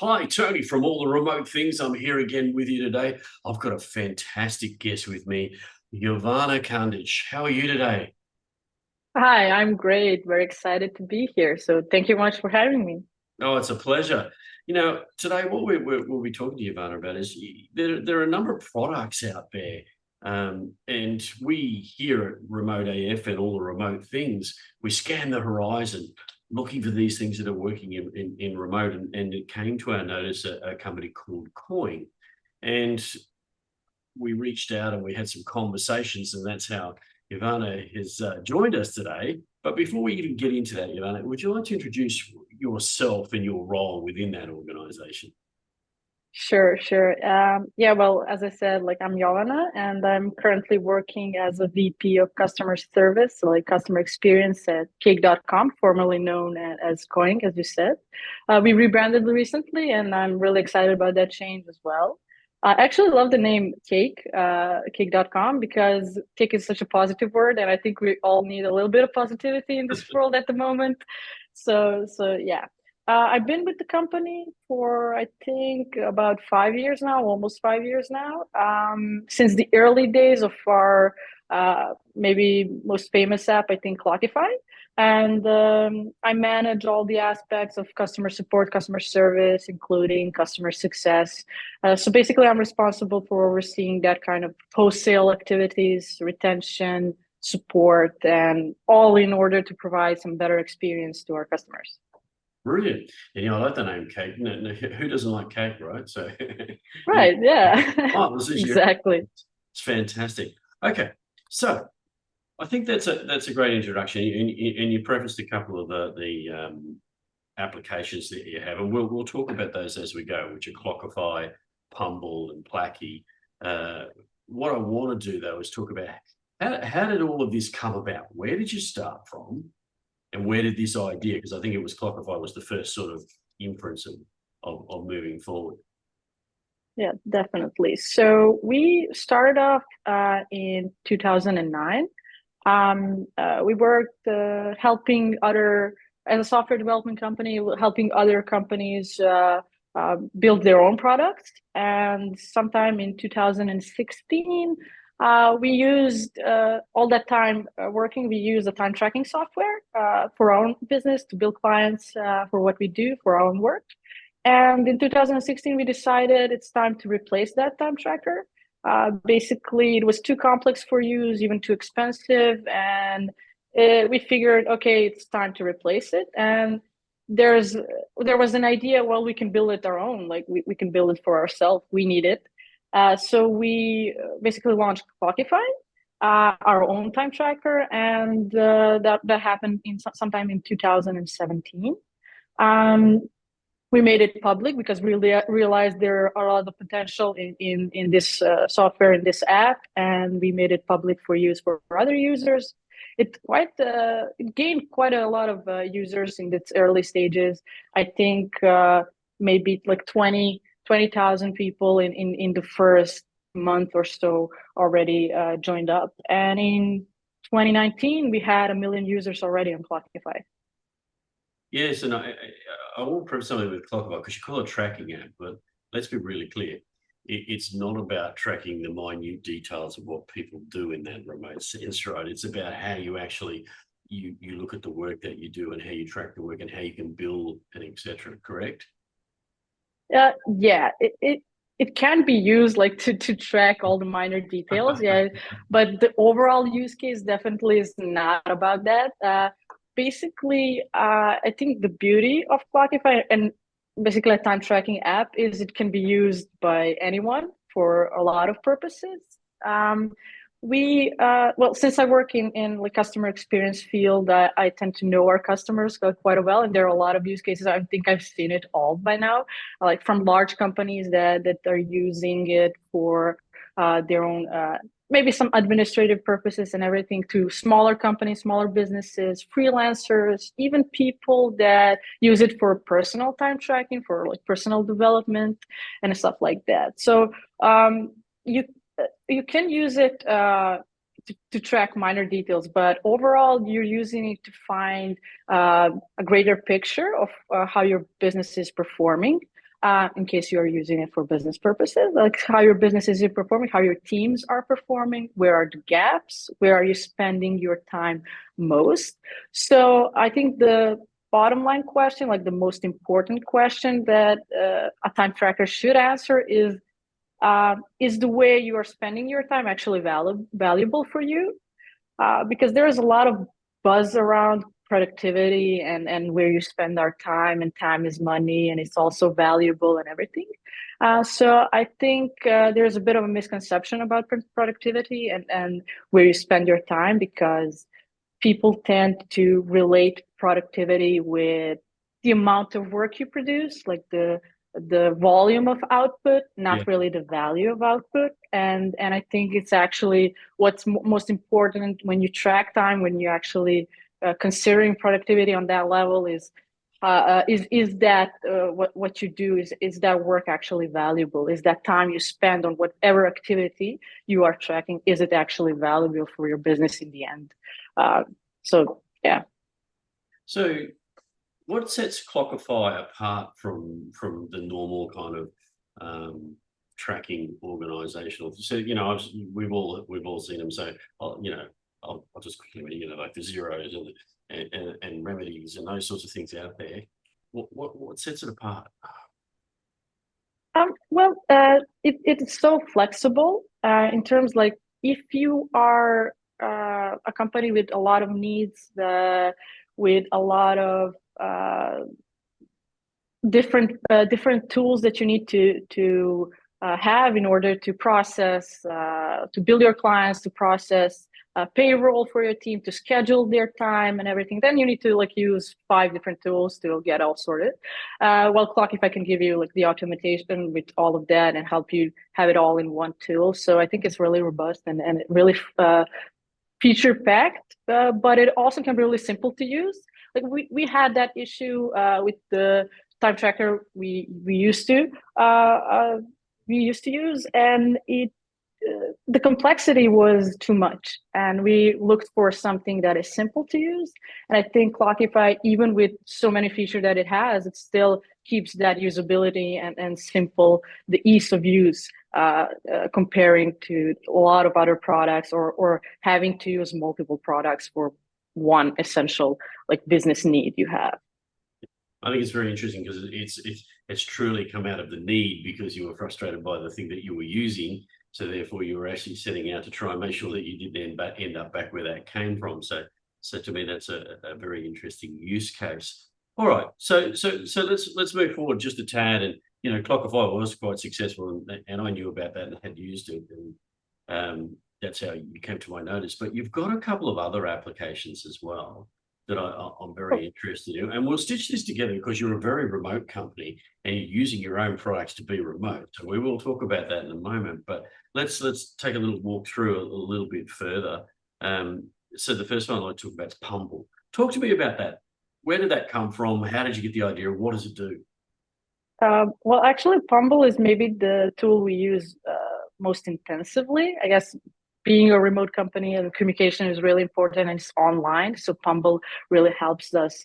Hi, Tony from All the Remote Things. I'm here again with you today. I've got a fantastic guest with me, Jovana Kandic. How are you today? Hi, I'm great. Very excited to be here. So thank you much for having me. Oh, it's a pleasure. Today what we'll be talking to Jovana about is there are a number of products out there. And we here at Remote AF and All the Remote Things, we scan the horizon looking for these things that are working in remote. And it came to our notice a company called Coin. And we reached out and we had some conversations, and that's how Ivana has joined us today. But before we even get into that, Ivana, would you like to introduce yourself and your role within that organization? Sure. Yeah, well, as I said, I'm Jovana, and I'm currently working as a VP of customer service, so like customer experience at cake.com, formerly known as Coing, as you said. We rebranded recently, and I'm really excited about that change as well. I actually love the name cake.com, because cake is such a positive word, and I think we all need a little bit of positivity in this world at the moment. So yeah. I've been with the company for, I think, about 5 years now, almost 5 years now, since the early days of our maybe most famous app, I think, Clockify. And I manage all the aspects of customer support, customer service, including customer success. So basically, I'm responsible for overseeing that kind of post-sale activities, retention, support, and all in order to provide some better experience to our customers. Brilliant. And I like the name Cake. No, who doesn't like cake, right? So yeah. Right, yeah. Oh, this is your Exactly. it's fantastic. Okay. So I think that's a great introduction. And you prefaced a couple of the applications that you have, and we'll talk about those as we go, which are Clockify, Pumble, and Placky. Uh, what I want to do though is talk about how did all of this come about? Where did you start from, and where did this idea? Because I think it was Clockify was the first sort of inference of moving forward. Yeah, definitely. So we started off in 2009. We worked helping other, as a software development company, helping other companies build their own products. And sometime in 2016, we used all that time working, we used a time tracking software for our own business to build clients for what we do for our own work. And in 2016, we decided it's time to replace that time tracker. Basically, it was too complex for use, even too expensive, and we figured, okay, it's time to replace it. And there's there was an idea, well, we can build it our own, like we can build it for ourselves. We need it. So we basically launched Clockify, our own time tracker, and that happened in sometime in 2017. Um, we made it public because we realized there are a lot of potential in this software, in this app, and we made it public for use for other users. It gained quite a lot of users in its early stages. I think maybe like 20,000 people in the first month or so already joined up, and in 2019 we had 1 million users already on Clockify. Yes, and I will preface something with Clockify because you call it a tracking app, but let's be really clear. It's not about tracking the minute details of what people do in that remote sense, right? It's about how you actually you look at the work that you do and how you track the work and how you can build and etc. Correct? Yeah, it can be used like to track all the minor details, yeah, but the overall use case definitely is not about that. Basically, I think the beauty of Clockify and basically a time tracking app is it can be used by anyone for a lot of purposes. Um, we well, since I work in like customer experience field, I tend to know our customers quite well, and there are a lot of use cases. I think I've seen it all by now, like from large companies that are using it for their own maybe some administrative purposes and everything, to smaller companies, smaller businesses, freelancers, even people that use it for personal time tracking, for like personal development and stuff like that. So you you can use it to track minor details, but overall, you're using it to find a greater picture of how your business is performing. in case you are using it for business purposes, like how your business is performing, how your teams are performing, where are the gaps, where are you spending your time most. So I think the bottom line question, like the most important question that a time tracker should answer is the way you are spending your time actually valuable for you? Because there is a lot of buzz around productivity and where you spend our time, and time is money and it's also valuable and everything. So I think there's a bit of a misconception about productivity and where you spend your time, because people tend to relate productivity with the amount of work you produce, like the volume of output, Yeah. not really the value of output. And I think it's actually what's most important when you track time, when you actually considering productivity on that level, is that what you do, is that work actually valuable? Is that time you spend on whatever activity you are tracking, is it actually valuable for your business in the end? Uh, so yeah. So what sets Clockify apart from the normal kind of tracking organizational? So we've all seen them. So I'll just quickly, like the zeros and remedies and those sorts of things out there. What sets it apart? Well, it's so flexible in terms, like, if you are a company with a lot of needs, with a lot of different tools that you need to have in order to process, to build your clients, to process payroll for your team, to schedule their time and everything. Then you need to like use 5 different tools to get all sorted. Well, Clockify can give you like the automation with all of that and help you have it all in one tool. So I think it's really robust and it really feature packed, but it also can be really simple to use. Like we had that issue with the time tracker we used to use, and it the complexity was too much, and we looked for something that is simple to use. And I think Clockify, even with so many features that it has, it still keeps that usability and simple, the ease of use, comparing to a lot of other products, or having to use multiple products for one essential like business need you have. I think it's very interesting because it's truly come out of the need because you were frustrated by the thing that you were using. So therefore, you were actually setting out to try and make sure that you didn't end up back where that came from. So to me, that's a very interesting use case. All right, so let's move forward just a tad, and Clockify was quite successful, and I knew about that and had used it, and that's how you came to my notice. But you've got a couple of other applications as well that I'm very interested in. And we'll stitch this together because you're a very remote company and you're using your own products to be remote. So we will talk about that in a moment, but let's take a little walk through a little bit further. So the first one I'd like to talk about is Pumble. Talk to me about that. Where did that come from? How did you get the idea? What does it do? Well, actually, Pumble is maybe the tool we use most intensively. I guess being a remote company and communication is really important, and it's online. So Pumble really helps us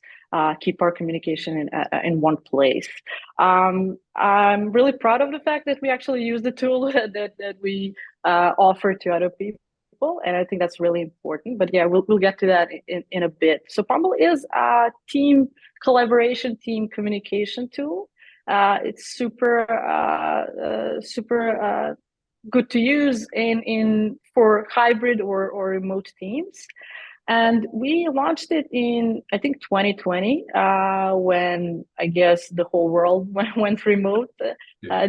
keep our communication in one place. I'm really proud of the fact that we actually use the tool that we offer to other people. And I think that's really important. But yeah, we'll get to that in a bit. So Pumble is a team collaboration, team communication tool. It's super good to use in for hybrid or remote teams. And we launched it in, I think, 2020, when I guess the whole world went remote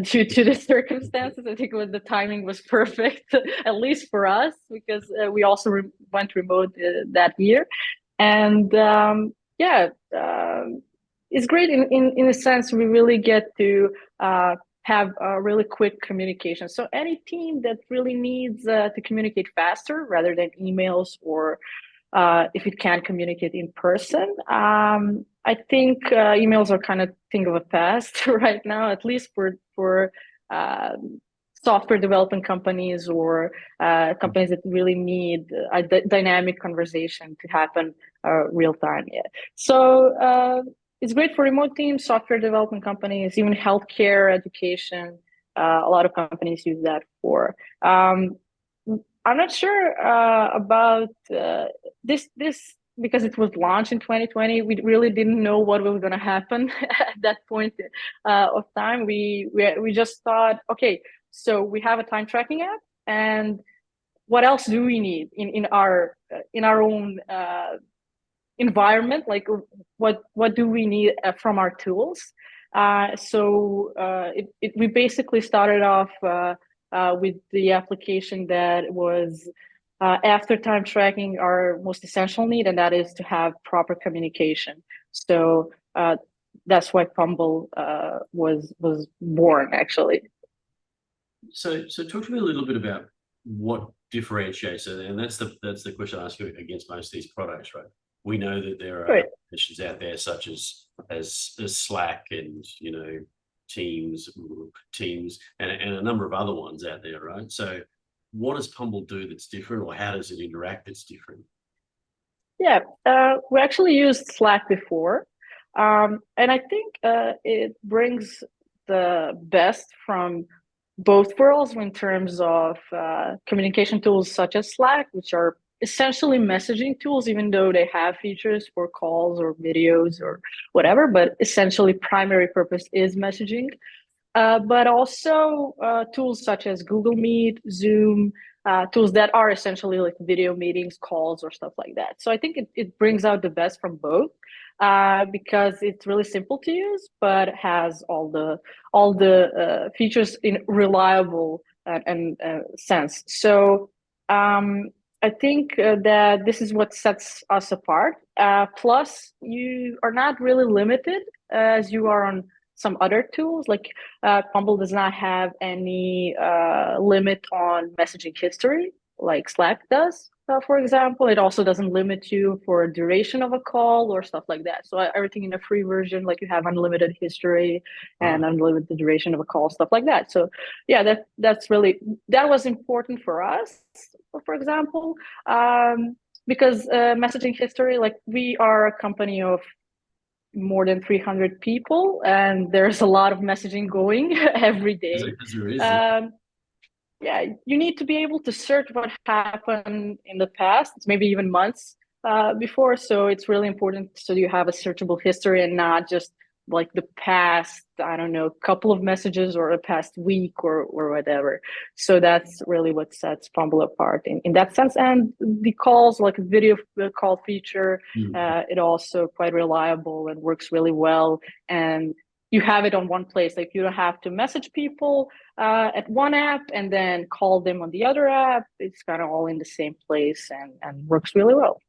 due to the circumstances. I think the timing was perfect, at least for us, because we also went remote that year. And yeah, it's great in a sense. We really get to have a really quick communication. So any team that really needs to communicate faster rather than emails, or if it can't communicate in person. I think emails are kind of thing of a past right now, at least for software development companies, or companies that really need a dynamic conversation to happen real time. Yeah. So it's great for remote teams, software development companies, even healthcare, education. A lot of companies use that for. I'm not sure about this because it was launched in 2020. We really didn't know what was going to happen at that point of time. We just thought, okay, so we have a time tracking app, and what else do we need in our own environment? Like, what do we need from our tools? We basically started off with the application that was after time tracking our most essential need, and that is to have proper communication. So that's why Fumble was born, actually. So talk to me a little bit about what differentiates it, and that's the question I ask you against most of these products, right? We know that there are Right. applications out there such as Slack and Teams and a number of other ones out there, right? So what does Pumble do that's different, or how does it interact that's different? Yeah, we actually used Slack before, and I think it brings the best from both worlds in terms of communication tools such as Slack, which are essentially messaging tools, even though they have features for calls or videos or whatever, but essentially primary purpose is messaging. But also tools such as Google Meet, Zoom, tools that are essentially like video meetings, calls, or stuff like that. So I think it brings out the best from both because it's really simple to use, but has all the features in reliable and sense. So I think that this is what sets us apart. Plus, you are not really limited as you are on some other tools. Like Bumble does not have any limit on messaging history like Slack does, for example. It also doesn't limit you for duration of a call or stuff like that. So everything in a free version, like you have unlimited history Right. and unlimited duration of a call, stuff like that. So yeah, that was important for us, for example, because messaging history, like we are a company of more than 300 people, and there's a lot of messaging going every day. As there is, yeah. Um, yeah, you need to be able to search what happened in the past, maybe even months before. So it's really important so you have a searchable history and not just like the past, I don't know, couple of messages or a past week or whatever. So that's really what sets Fumble apart in that sense. And the calls, like video call feature, Mm. it also quite reliable and works really well. And you have it on one place. Like you don't have to message people at one app and then call them on the other app. It's kind of all in the same place and works really well.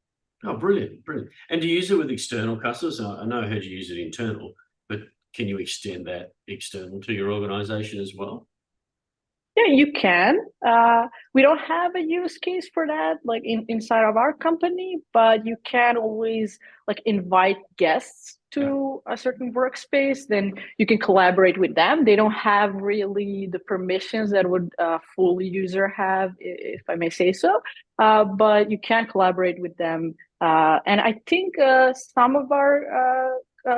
Oh, brilliant, brilliant. And do you use it with external customers? I know I heard you use it internal, but can you extend that external to your organization as well? Yeah, you can. We don't have a use case for that, like inside of our company, but you can always like invite guests Yeah. to a certain workspace. Then you can collaborate with them. They don't have really the permissions that would a full user have, if I may say so. But you can collaborate with them. And I think some of our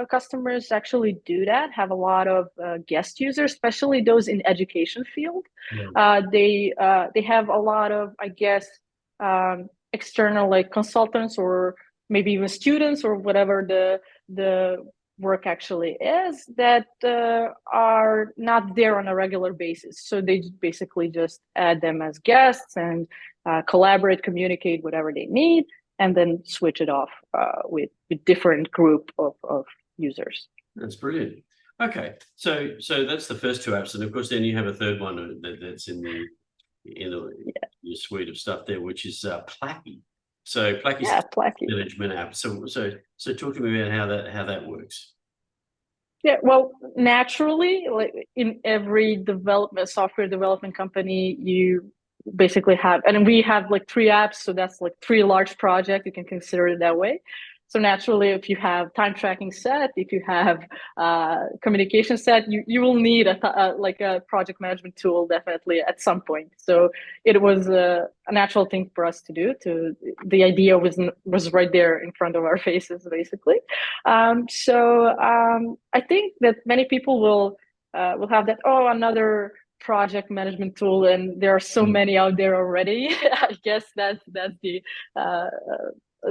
customers actually do that, have a lot of guest users, especially those in education field. Yeah. They have a lot of, I guess, external like consultants or maybe even students or whatever the work actually is that are not there on a regular basis. So they basically just add them as guests and collaborate, communicate whatever they need, and then switch it off with different group of users. That's brilliant. Okay, so that's the first two apps, and of course, then you have a third one that's your suite of stuff there, which is Placky. So Placky's Yeah, Placky. management app. So talk to me about how that works. Yeah, well, naturally, like in every development software development company, you basically have, and we have like three apps, so that's like three large projects. You can consider it that way. So naturally, if you have time tracking set, if you have communication set, you will need like a project management tool definitely at some point. So it was a natural thing for us to do. The idea was right there in front of our faces, basically. I think that many people will have that. Oh, another project management tool, and there are so many out there already. I guess that's uh,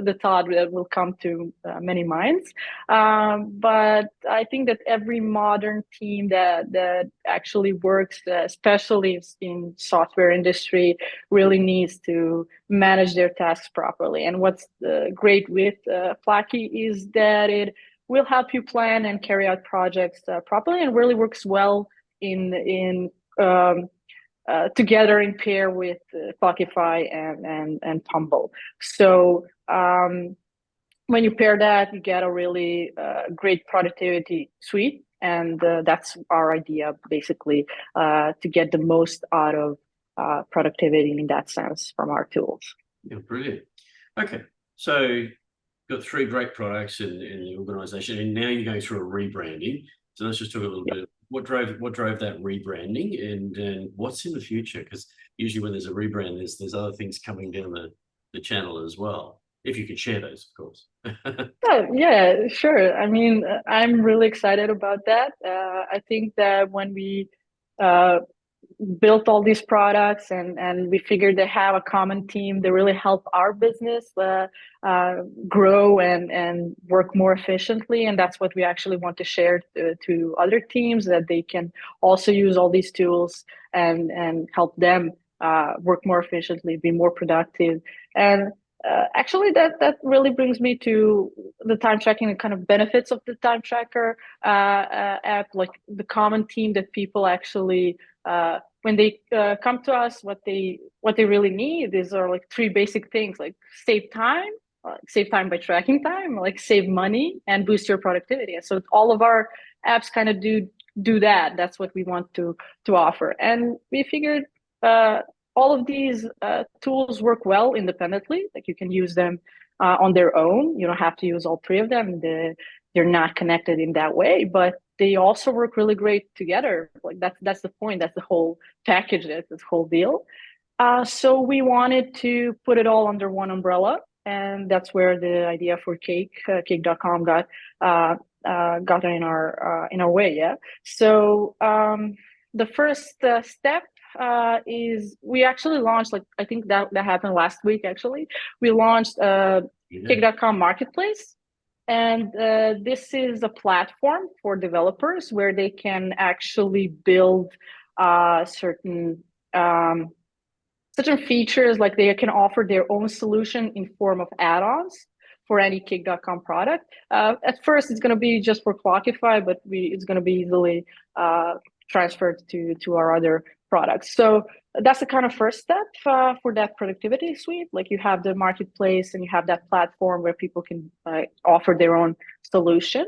the thought that will come to many minds. But I think that every modern team that actually works, especially in software industry, really needs to manage their tasks properly. And what's great with Flaky is that it will help you plan and carry out projects properly, and really works well in um, together in pair with Clockify and Pumble. So when you pair that, you get a really great productivity suite, and that's our idea, basically, to get the most out of productivity in that sense from our tools. Yeah, brilliant. Okay, so got three great products in the organization, and now you're going through a rebranding. So let's just talk a little bit. What drove that rebranding, and what's in the future? Because usually when there's a rebrand, there's other things coming down the channel as well. If you could share those, of course. Oh, yeah, sure. I mean, I'm really excited about that. I think that when we uh, built all these products and we figured they have a common team, they really help our business grow and work more efficiently. And that's what we actually want to share to other teams, that they can also use all these tools and help them work more efficiently, be more productive. And actually, that really brings me to the time tracking and kind of benefits of the time tracker app, like the common theme that people actually when they come to us, what they really need are like three basic things, like save time by tracking time, like save money and boost your productivity. And so all of our apps kind of do that. That's what we want to offer. And we figured all of these tools work well independently. Like you can use them on their own. You don't have to use all three of them. They're not connected in that way, but they also work really great together. Like that's the point. That's the whole package. That's the whole deal. So we wanted to put it all under one umbrella, and that's where the idea for Cake.com got in our way. Yeah. So the first step is we actually launched, like I think that happened last week. Actually, we launched Cake.com marketplace. And this is a platform for developers where they can actually build certain features, like they can offer their own solution in form of add-ons for any Cake.com product. At first, it's going to be just for Clockify, but it's going to be easily transferred to our other products. So that's the kind of first step for that productivity suite. Like you have the marketplace and you have that platform where people can offer their own solution.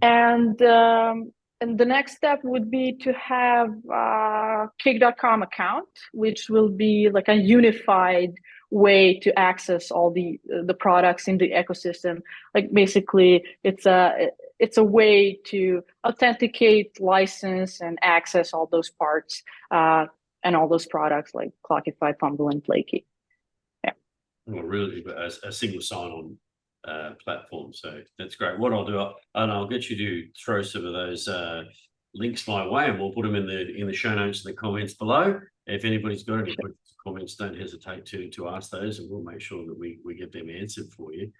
And the next step would be to have a Cake.com account, which will be like a unified way to access all the products in the ecosystem. Like basically, it's a way to authenticate, license, and access all those parts and all those products like Clockify, Pumble, and Flaky. Yeah. Well, really, a single sign-on platform. So that's great. What I'll do, I'll get you to throw some of those links my way, and we'll put them in the show notes and the comments below. If anybody's got any comments, don't hesitate to ask those, and we'll make sure that we get them answered for you.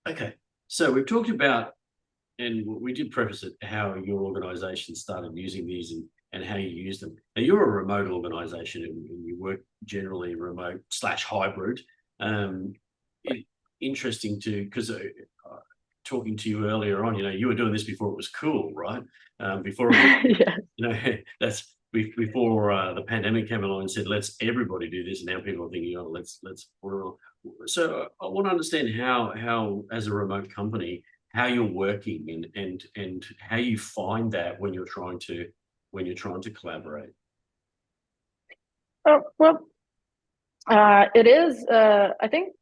Okay, so we've talked about, and we did preface it, how your organisation started using these and how you use them. Now, you're a remote organisation and you work generally remote / hybrid. Interesting because talking to you earlier on, you were doing this before it was cool, right? Before it was, that's before the pandemic came along and said, let's everybody do this. And now people are thinking, let's. So I want to understand how as a remote company, how you're working and how you find that when you're trying to collaborate. Well, it is. I think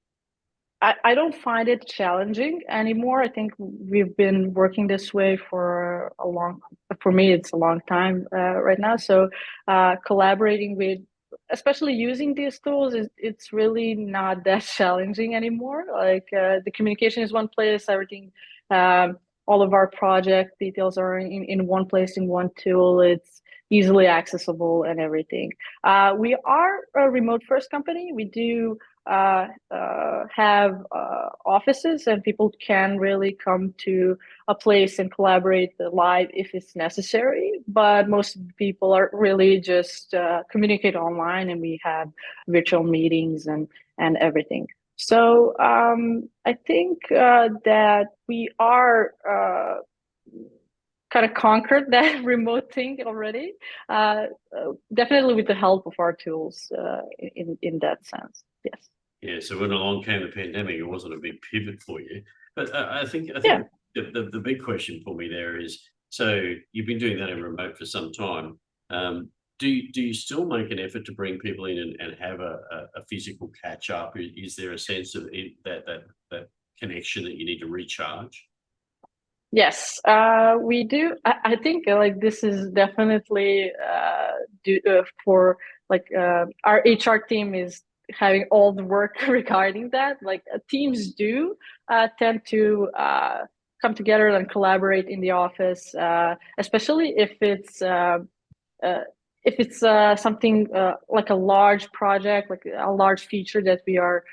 I don't find it challenging anymore. I think we've been working this way for a long, for me, it's a long time right now. So collaborating with, especially using these tools, it's really not that challenging anymore. Like the communication is one place, everything, all of our project details are in one place, in one tool. It's easily accessible and everything. We are a remote first company. We do have offices and people can really come to a place and collaborate live if it's necessary. But most people are really just communicate online, and we have virtual meetings and everything. So I think that we are kind of conquered that remote thing already. Definitely with the help of our tools in that sense. Yes. Yeah, so when along came the pandemic, it wasn't a big pivot for you. But I Yeah. think the big question for me there is, so you've been doing that in remote for some time. Do you still make an effort to bring people in and have a physical catch up? Is there a sense of that connection that you need to recharge? Yes, we do. I think like this is definitely for like our HR team is having all the work regarding that. Like teams do tend to come together and collaborate in the office, especially uh, if it's something like a large project, like a large feature that we are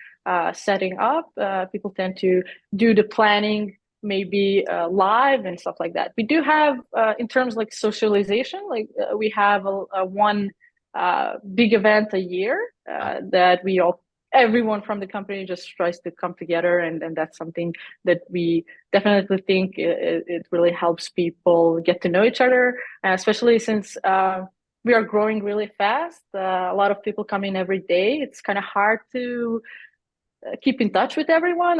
setting up. People tend to do the planning maybe live and stuff like that. We do have in terms like socialization, like we have a one big event a year that we all everyone from the company just tries to come together, and that's something that we definitely think it really helps people get to know each other, especially since we are growing really fast. A lot of people come in every day. It's kind of hard to keep in touch with everyone.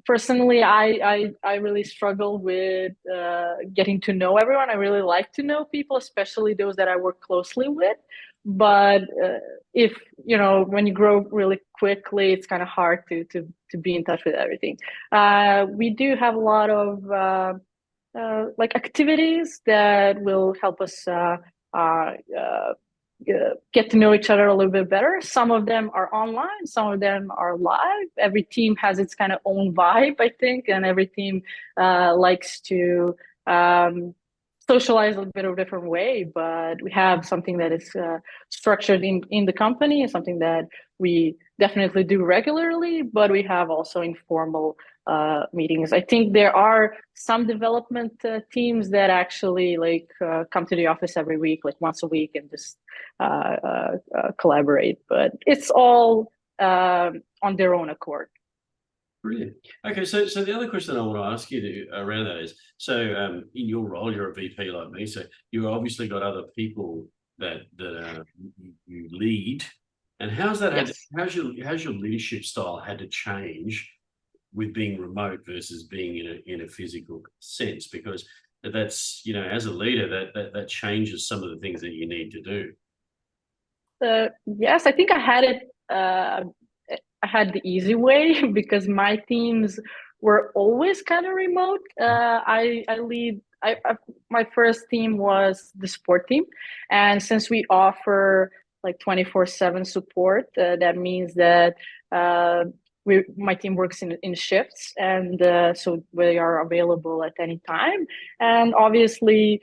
Personally, I really struggle with getting to know everyone. I really like to know people, especially those that I work closely with. But if you know, when you grow really quickly, it's kind of hard to be in touch with everything. We do have a lot of like activities that will help us uh, uh, get to know each other a little bit better. Some of them are online, some of them are live. Every team has its kind of own vibe, I think, and every team likes to um, socialize a bit of a different way. But we have something that is structured in the company, something that we definitely do regularly, but we have also informal meetings. I think there are some development teams that actually like come to the office every week, like once a week, and just collaborate. But it's all on their own accord. Brilliant. Okay, so the other question I want to ask you around that is, so in your role, you're a VP like me, so you obviously got other people that you lead, and Yes. how's your leadership style had to change with being remote versus being in a physical sense? Because that's, you know, as a leader, that changes some of the things that you need to do. Yes, I think I had it. I had the easy way because my teams were always kind of remote. I lead. My first team was the support team, and since we offer like 24/7 support, that means that my team works in shifts, and so we are available at any time. And obviously,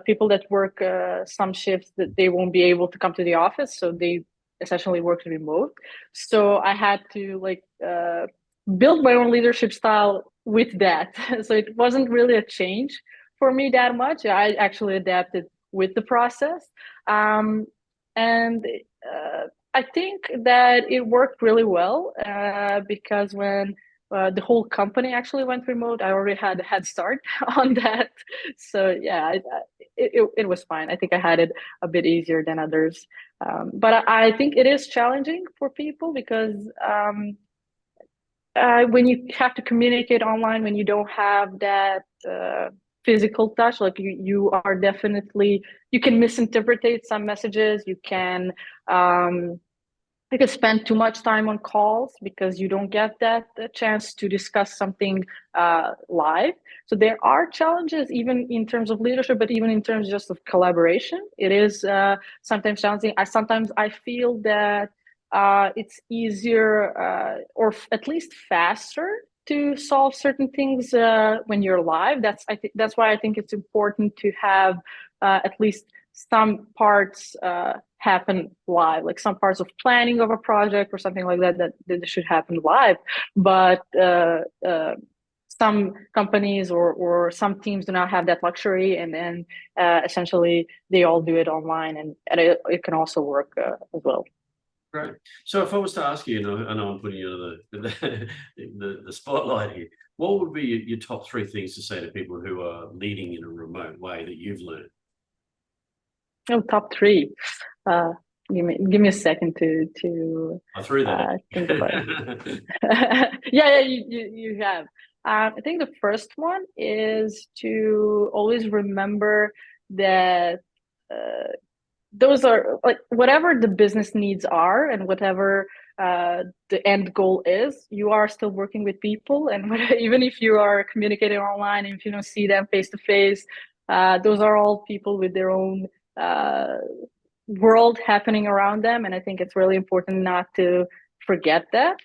people that work some shifts that they won't be able to come to the office, so they essentially work remote. So I had to like build my own leadership style with that. So it wasn't really a change for me that much. I actually adapted with the process, and I think that it worked really well because when the whole company actually went remote, I already had a head start on that. So yeah, it was fine. I think I had it a bit easier than others. But I think it is challenging for people because when you have to communicate online, when you don't have that physical touch, like you are definitely, you can misinterpret some messages. You can you could spend too much time on calls because you don't get that chance to discuss something live. So there are challenges even in terms of leadership, but even in terms just of collaboration, it is sometimes challenging. I feel that it's easier or at least faster to solve certain things when you're live. That's why I think it's important to have at least some parts happen live, like some parts of planning of a project or something like that should happen live. But some companies or some teams do not have that luxury, and then essentially they all do it online, and it can also work as well. Great. So if I was to ask you, I know I'm putting you on the spotlight here, what would be your top three things to say to people who are leading in a remote way that you've learned? Oh, top three. Uh, give me a second to I threw that at think about it. you. Yeah, you have. I think the first one is to always remember that uh, those are like whatever the business needs are and whatever the end goal is, you are still working with people, and even if you are communicating online and if you don't see them face to face, those are all people with their own uh, world happening around them. And I think it's really important not to forget that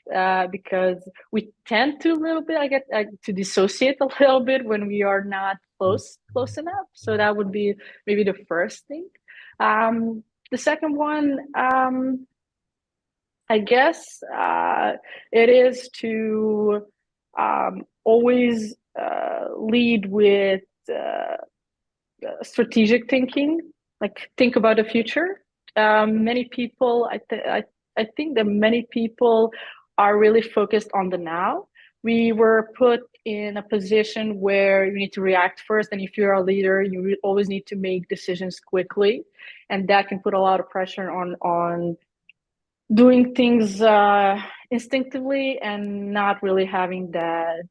because we tend to a little bit, I get to dissociate a little bit when we are not close enough. So that would be maybe the first thing. The second one, I guess, it is to always lead with strategic thinking, like think about the future. Many people, I think that many people are really focused on the now. We were put in a position where you need to react first, and if you're a leader, you always need to make decisions quickly, and that can put a lot of pressure on doing things instinctively and not really having that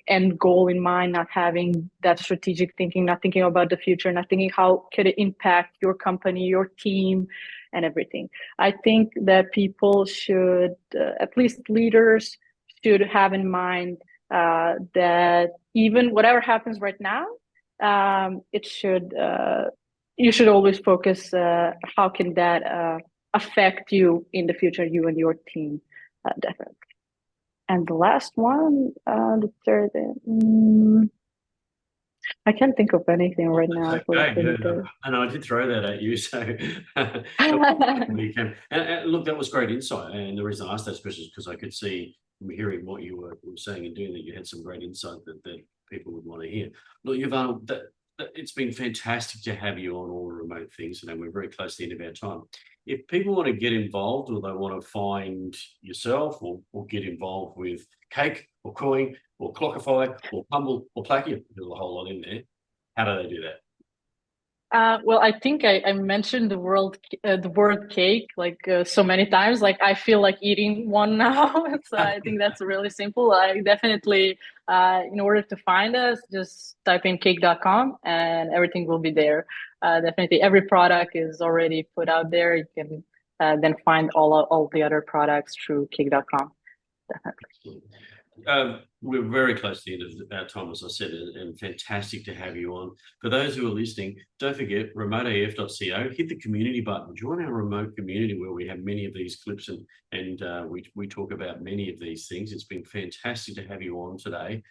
end goal in mind, not having that strategic thinking, not thinking about the future, not thinking how could it impact your company, your team, and everything. I think that people should, at least leaders, should have in mind that even whatever happens right now, it should you should always focus how can that affect you in the future, you and your team, definitely. And the last one, the third, I can't think of anything right now for Okay, the yeah, third. and I did throw that at you, so and look, that was great insight. And the reason I asked that question is because I could see from hearing what you were saying and doing that you had some great insight that people would want to hear. Look, Jovana, it's been fantastic to have you on all the remote things, and we're very close to the end of our time. If people want to get involved or they want to find yourself or get involved with Cake or Coin or Clockify or Humble or Placky, there's a whole lot in there. How do they do that? Well, I think I mentioned the word cake like so many times. Like I feel like eating one now. So I think that's really simple. I definitely, in order to find us, just type in cake.com and everything will be there. Definitely, every product is already put out there. You can then find all the other products through cake.com. Definitely. We're very close to the end of our time, as I said, and fantastic to have you on. For those who are listening, don't forget remoteaf.co, hit the community button, join our remote community where we have many of these clips and we talk about many of these things. It's been fantastic to have you on today.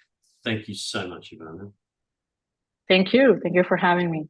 Thank you so much, Jovana. Thank you. Thank you for having me.